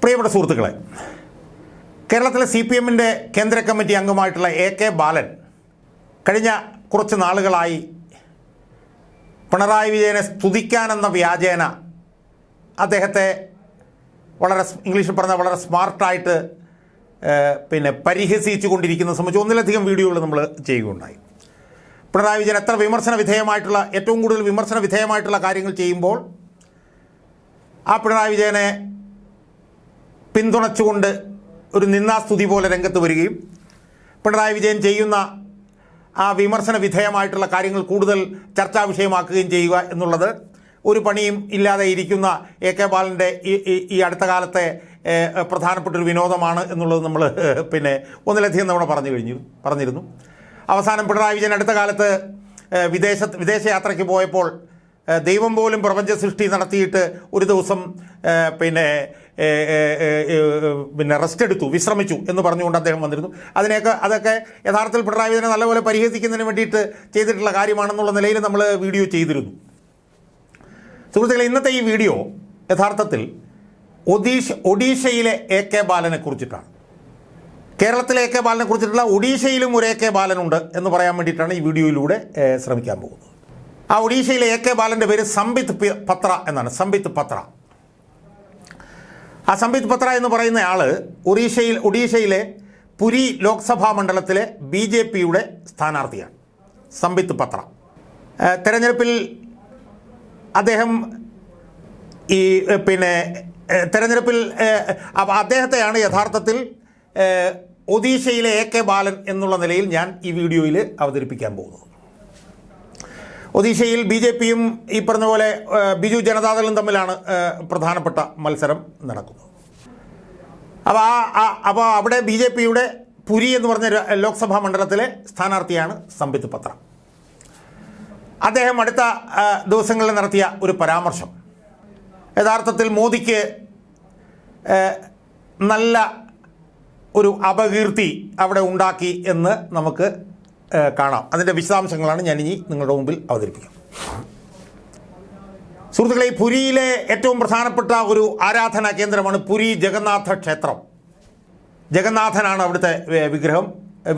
പ്രിയപ്പെട്ട സുഹൃത്തുക്കളെ, കേരളത്തിലെ CPMൻ്റെ കേന്ദ്ര കമ്മിറ്റി അംഗമായിട്ടുള്ള AK ബാലൻ കഴിഞ്ഞ കുറച്ച് നാളുകളായി പിണറായി വിജയനെ സ്തുതിക്കാനെന്ന വ്യാജേന അദ്ദേഹത്തെ ഇംഗ്ലീഷിൽ പറഞ്ഞാൽ വളരെ സ്മാർട്ടായിട്ട് പരിഹസിച്ചു കൊണ്ടിരിക്കുന്ന സംബന്ധിച്ച് ഒന്നിലധികം വീഡിയോകൾ നമ്മൾ ചെയ്യുകയുണ്ടായി. പിണറായി വിജയൻ എത്ര ഏറ്റവും കൂടുതൽ വിമർശന വിധേയമായിട്ടുള്ള കാര്യങ്ങൾ ചെയ്യുമ്പോൾ ആ പിണറായി വിജയനെ പിന്തുണച്ചുകൊണ്ട് ഒരു നിന്ദാസ്തുതി പോലെ രംഗത്ത് വരികയും പിണറായി വിജയൻ ചെയ്യുന്ന ആ വിമർശന വിധേയമായിട്ടുള്ള കാര്യങ്ങൾ കൂടുതൽ ചർച്ചാ വിഷയമാക്കുകയും ചെയ്യുക എന്നുള്ളത് ഒരു പണിയും ഇല്ലാതെ ഇരിക്കുന്ന AK ബാലൻ്റെ ഈ അടുത്ത കാലത്തെ പ്രധാനപ്പെട്ടൊരു വിനോദമാണ് എന്നുള്ളത് നമ്മൾ ഒന്നിലധികം തവണ പറഞ്ഞിരുന്നു. അവസാനം പിണറായി വിജയൻ അടുത്ത കാലത്ത് വിദേശയാത്രയ്ക്ക് പോയപ്പോൾ ദൈവം പോലും പ്രപഞ്ച സൃഷ്ടി നടത്തിയിട്ട് ഒരു ദിവസം റെസ്റ്റ് എടുത്തു, വിശ്രമിച്ചു എന്ന് പറഞ്ഞുകൊണ്ട് അദ്ദേഹം വന്നിരുന്നു. അതൊക്കെ യഥാർത്ഥത്തിൽ പിണറായി വിജയനെ നല്ലപോലെ പരിഹസിക്കുന്നതിന് വേണ്ടിയിട്ട് ചെയ്തിട്ടുള്ള കാര്യമാണെന്നുള്ള നിലയിൽ നമ്മൾ വീഡിയോ ചെയ്തിരുന്നു. സുഹൃത്തുക്കളെ, ഇന്നത്തെ ഈ വീഡിയോ യഥാർത്ഥത്തിൽ ഒഡീഷയിലെ AK ബാലനെ കുറിച്ചിട്ടാണ്. കേരളത്തിലെ AK ബാലനെ കുറിച്ചിട്ടുള്ള ഒഡീഷയിലും ഒരു AK ബാലനുണ്ട് എന്ന് പറയാൻ വേണ്ടിയിട്ടാണ് ഈ വീഡിയോയിലൂടെ ശ്രമിക്കാൻ പോകുന്നത്. ആ ഒഡീഷയിലെ AK ബാലൻ്റെ പേര് സംബിത് പത്ര എന്നാണ്. സംബിത് പത്ര. ആ സംബിത് പത്ര എന്ന് പറയുന്ന ആൾ ഒഡീഷയിലെ പുരി ലോക്സഭാ മണ്ഡലത്തിലെ BJPയുടെ സ്ഥാനാർത്ഥിയാണ്. സംബിത് പത്ര തെരഞ്ഞെടുപ്പിൽ അദ്ദേഹം അദ്ദേഹത്തെയാണ് യഥാർത്ഥത്തിൽ ഒഡീഷയിലെ AK ബാലൻ എന്നുള്ള നിലയിൽ ഞാൻ ഈ വീഡിയോയിൽ അവതരിപ്പിക്കാൻ പോകുന്നത്. ഒഡീഷയിൽ BJPയും ഈ പറഞ്ഞ പോലെ ബിജു ജനതാദളും തമ്മിലാണ് പ്രധാനപ്പെട്ട മത്സരം നടക്കുന്നത്. അപ്പോൾ അവിടെ BJPയുടെ പുരി എന്ന് പറഞ്ഞ ലോക്സഭാ മണ്ഡലത്തിലെ സ്ഥാനാർത്ഥിയാണ് സംബിത് പത്ര. അദ്ദേഹം അടുത്ത ദിവസങ്ങളിൽ നടത്തിയ ഒരു പരാമർശം യഥാർത്ഥത്തിൽ മോദിക്ക് നല്ല ഒരു അപകീർത്തി അവിടെ ഉണ്ടാക്കി എന്ന് നമുക്ക് കാണാം. അതിൻ്റെ വിശദാംശങ്ങളാണ് ഞാനിനി നിങ്ങളുടെ മുമ്പിൽ അവതരിപ്പിക്കുക. സുഹൃത്തുക്കളെ, ഈ പുരിയിലെ ഏറ്റവും പ്രധാനപ്പെട്ട ഒരു ആരാധനാ കേന്ദ്രമാണ് പുരി ജഗന്നാഥ ക്ഷേത്രം. ജഗന്നാഥനാണ് അവിടുത്തെ വിഗ്രഹം.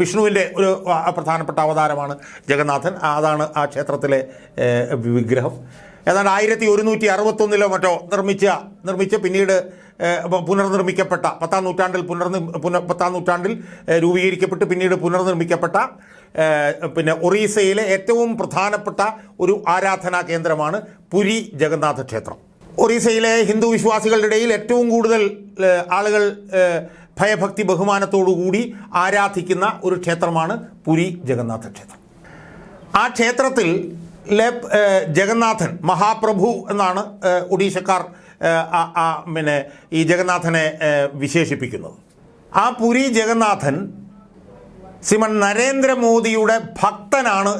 വിഷ്ണുവിൻ്റെ ഒരു പ്രധാനപ്പെട്ട അവതാരമാണ് ജഗന്നാഥൻ. അതാണ് ആ ക്ഷേത്രത്തിലെ വിഗ്രഹം. ഏതാണ്ട് 1161 മറ്റോ നിർമ്മിച്ച് പിന്നീട് പുനർനിർമ്മിക്കപ്പെട്ട 10ാം നൂറ്റാണ്ടിൽ രൂപീകരിക്കപ്പെട്ട് പിന്നീട് പുനർനിർമ്മിക്കപ്പെട്ട ഒറീസയിലെ ഏറ്റവും പ്രധാനപ്പെട്ട ഒരു ആരാധനാ കേന്ദ്രമാണ് പുരി ജഗന്നാഥ ക്ഷേത്രം. ഒറീസയിലെ ഹിന്ദു വിശ്വാസികളുടെ ഇടയിൽ ഏറ്റവും കൂടുതൽ ആളുകൾ ഭയഭക്തി ബഹുമാനത്തോടുകൂടി ആരാധിക്കുന്ന ഒരു ക്ഷേത്രമാണ് പുരി ജഗന്നാഥ ക്ഷേത്രം. ആ ക്ഷേത്രത്തിൽ ജഗന്നാഥൻ മഹാപ്രഭു എന്നാണ് ഒഡീഷക്കാർ ഈ ജഗന്നാഥനെ വിശേഷിപ്പിക്കുന്നത്. ആ പുരി ജഗന്നാഥൻ ശ്രീമൻ നരേന്ദ്രമോദിയുടെ ഭക്തനാണ്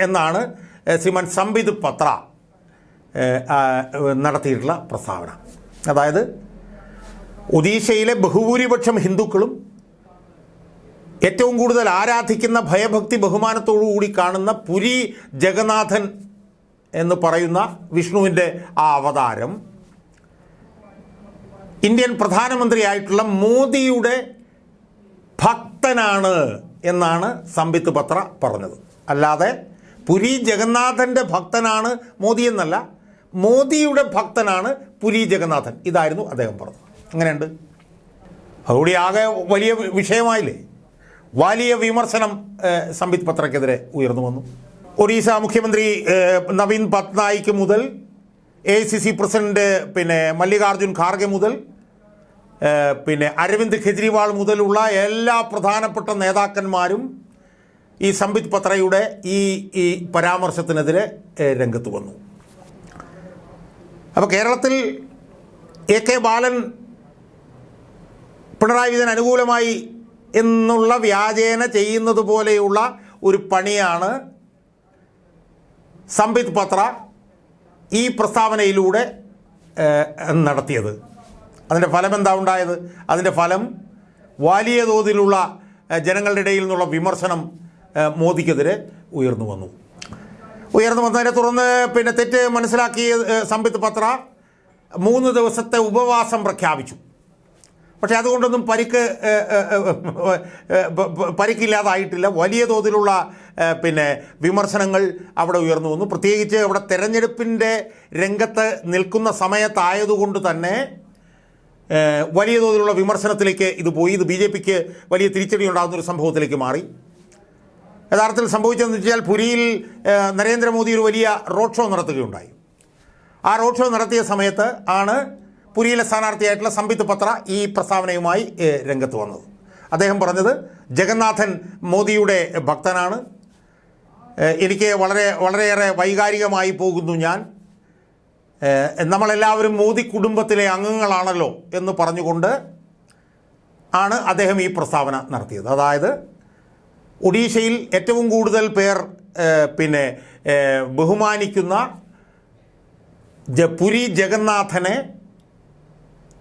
എന്നാണ് ശ്രീമൻ സംബിത് പത്ര നടത്തിയിട്ടുള്ള പ്രസ്താവന. അതായത് ഒഡീഷയിലെ ബഹുഭൂരിപക്ഷം ഹിന്ദുക്കളും ഏറ്റവും കൂടുതൽ ആരാധിക്കുന്ന ഭയഭക്തി ബഹുമാനത്തോടുകൂടി കാണുന്ന പുരി ജഗന്നാഥൻ എന്ന് പറയുന്ന വിഷ്ണുവിൻ്റെ ആ അവതാരം ഇന്ത്യൻ പ്രധാനമന്ത്രിയായിട്ടുള്ള മോദിയുടെ ഭക്തനാണ് എന്നാണ് സംബിത് പത്ര പറഞ്ഞത്. അല്ലാതെ പുരി ജഗന്നാഥൻ്റെ ഭക്തനാണ് മോദി എന്നല്ല, മോദിയുടെ ഭക്തനാണ് പുരി ജഗന്നാഥൻ. ഇതായിരുന്നു അദ്ദേഹം പറഞ്ഞത്. അങ്ങനെയുണ്ട്. അതുകൂടി ആകെ വലിയ വിഷയമായില്ലേ. വലിയ വിമർശനം സംബിത് പത്രക്കെതിരെ ഉയർന്നു വന്നു. ഒറീസ മുഖ്യമന്ത്രി നവീൻ പട്നായിക് മുതൽ AICC പ്രസിഡന്റ് മല്ലികാർജുൻ ഖാർഗെ മുതൽ അരവിന്ദ് കെജ്രിവാൾ മുതലുള്ള എല്ലാ പ്രധാനപ്പെട്ട നേതാക്കന്മാരും ഈ സംബിത് പത്രയുടെ ഈ പരാമർശത്തിനെതിരെ രംഗത്ത് വന്നു. അപ്പോൾ കേരളത്തിൽ AK ബാലൻ പിണറായി വിജയൻ അനുകൂലമായി എന്നുള്ള വ്യാജേന ചെയ്യുന്നത് പോലെയുള്ള ഒരു പണിയാണ് സംബിത് പത്ര ഈ പ്രസ്താവനയിലൂടെ നടത്തിയത്. അതിൻ്റെ ഫലം എന്താ ഉണ്ടായത്? അതിൻ്റെ ഫലം വലിയ തോതിലുള്ള ജനങ്ങളുടെ ഇടയിൽ നിന്നുള്ള വിമർശനം മോദിക്കെതിരെ ഉയർന്നു വന്നു. ഉയർന്നു വന്നതിനെ തുടർന്ന് പിന്നെ തെറ്റ് മനസ്സിലാക്കിയ സംബിത് പത്ര 3 ദിവസത്തെ ഉപവാസം പ്രഖ്യാപിച്ചു. പക്ഷേ അതുകൊണ്ടൊന്നും പരിക്കില്ലാതായിട്ടില്ല. വലിയ തോതിലുള്ള പിന്നെ വിമർശനങ്ങൾ അവിടെ ഉയർന്നു വന്നു. പ്രത്യേകിച്ച് അവിടെ തെരഞ്ഞെടുപ്പിൻ്റെ രംഗത്ത് നിൽക്കുന്ന സമയത്തായതുകൊണ്ട് തന്നെ വലിയ തോതിലുള്ള വിമർശനത്തിലേക്ക് ഇത് പോയി. ഇത് BJPക്ക് വലിയ തിരിച്ചടി ഉണ്ടാകുന്നൊരു സംഭവത്തിലേക്ക് മാറി. യഥാർത്ഥത്തിൽ സംഭവിച്ചതെന്ന് വെച്ചാൽ പുരിയിൽ നരേന്ദ്രമോദി ഒരു വലിയ റോഡ് ഷോ നടത്തുകയുണ്ടായി. ആ റോഡ് ഷോ നടത്തിയ സമയത്ത് ആണ് പുരിയിലെ സ്ഥാനാർത്ഥിയായിട്ടുള്ള സംബിത് പത്ര ഈ പ്രസ്താവനയുമായി രംഗത്ത് വന്നത്. അദ്ദേഹം പറഞ്ഞത്, ജഗന്നാഥൻ മോദിയുടെ ഭക്തനാണ്, എനിക്ക് വളരെയേറെ വൈകാരികമായി പോകുന്നു ഞാൻ, നമ്മളെല്ലാവരും മോദി കുടുംബത്തിലെ അംഗങ്ങളാണല്ലോ എന്ന് പറഞ്ഞുകൊണ്ട് ആണ് അദ്ദേഹം ഈ പ്രസ്താവന നടത്തിയത്. അതായത് ഒഡീഷയിൽ ഏറ്റവും കൂടുതൽ പേർ പിന്നെ ബഹുമാനിക്കുന്ന പുരി ജഗന്നാഥനെ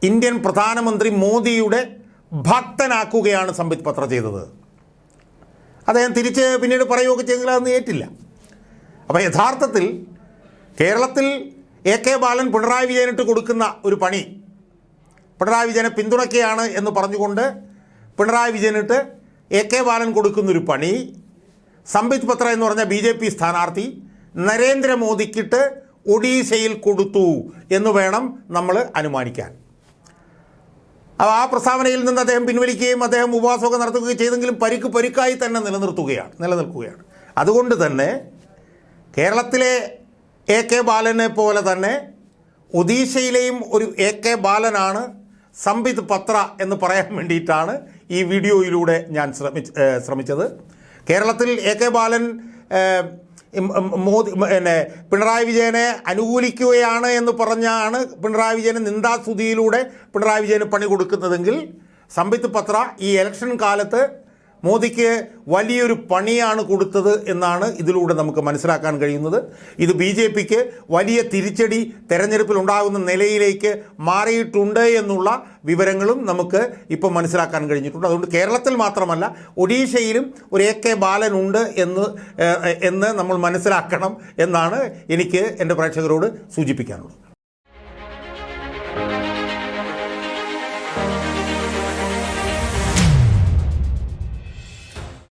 ഇന്ത്യൻ പ്രധാനമന്ത്രി മോദിയുടെ ഭക്തനാക്കുകയാണ് സംബിത് പത്ര ചെയ്തത്. അദ്ദേഹം തിരിച്ച് പിന്നീട് പറയുകയൊക്കെ ചെയ്തെങ്കിൽ അതൊന്നും ഏറ്റില്ല. അപ്പോൾ യഥാർത്ഥത്തിൽ കേരളത്തിൽ AK ബാലൻ പിണറായി വിജയനിട്ട് കൊടുക്കുന്ന ഒരു പണി, പിണറായി വിജയനെ പിന്തുണയ്ക്കുകയാണ് എന്ന് പറഞ്ഞുകൊണ്ട് പിണറായി വിജയനിട്ട് AK ബാലൻ കൊടുക്കുന്നൊരു പണി സംബിത് പത്ര എന്ന് പറഞ്ഞ BJP സ്ഥാനാർത്ഥി നരേന്ദ്രമോദിക്കിട്ട് ഒഡീഷയിൽ കൊടുത്തു എന്ന് വേണം നമ്മൾ അനുമാനിക്കാൻ. അപ്പോൾ ആ പ്രസ്താവനയിൽ നിന്ന് അദ്ദേഹം പിൻവലിക്കുകയും അദ്ദേഹം ഉപവാസമൊക്കെ നടത്തുകയും ചെയ്തെങ്കിലും പരിക്കായി തന്നെ നിലനിൽക്കുകയാണ്. അതുകൊണ്ട് തന്നെ കേരളത്തിലെ AK ബാലനെ പോലെ തന്നെ ഒഡീഷയിലെയും ഒരു AK ബാലനാണ് സംബിത് പത്ര എന്ന് പറയാൻ വേണ്ടിയിട്ടാണ് ഈ വീഡിയോയിലൂടെ ഞാൻ ശ്രമിച്ചത്. കേരളത്തിൽ AK ബാലൻ പിണറായി വിജയനെ അനുകൂലിക്കുകയാണ് എന്ന് പറഞ്ഞാണ് പിണറായി വിജയന് നിന്ദാസ്തുതിയിലൂടെ പിണറായി വിജയന് പണി കൊടുക്കുന്നതെങ്കിൽ സംബിത് പത്ര ഈ ഇലക്ഷൻ കാലത്ത് മോദിക്ക് വലിയൊരു പണിയാണ് കൊടുത്തത് എന്നാണ് ഇതിലൂടെ നമുക്ക് മനസ്സിലാക്കാൻ കഴിയുന്നത്. ഇത് BJPക്ക് വലിയ തിരിച്ചടി തെരഞ്ഞെടുപ്പിൽ ഉണ്ടാകുന്ന നിലയിലേക്ക് മാറിയിട്ടുണ്ട് എന്നുള്ള വിവരങ്ങളും നമുക്ക് ഇപ്പോൾ മനസ്സിലാക്കാൻ കഴിഞ്ഞിട്ടുണ്ട്. അതുകൊണ്ട് കേരളത്തിൽ മാത്രമല്ല ഒഡീഷയിലും ഒരു AK ബാലൻ ഉണ്ട് എന്ന് നമ്മൾ മനസ്സിലാക്കണം എന്നാണ് എനിക്ക് എൻ്റെ പ്രേക്ഷകരോട് സൂചിപ്പിക്കാനുള്ളത്.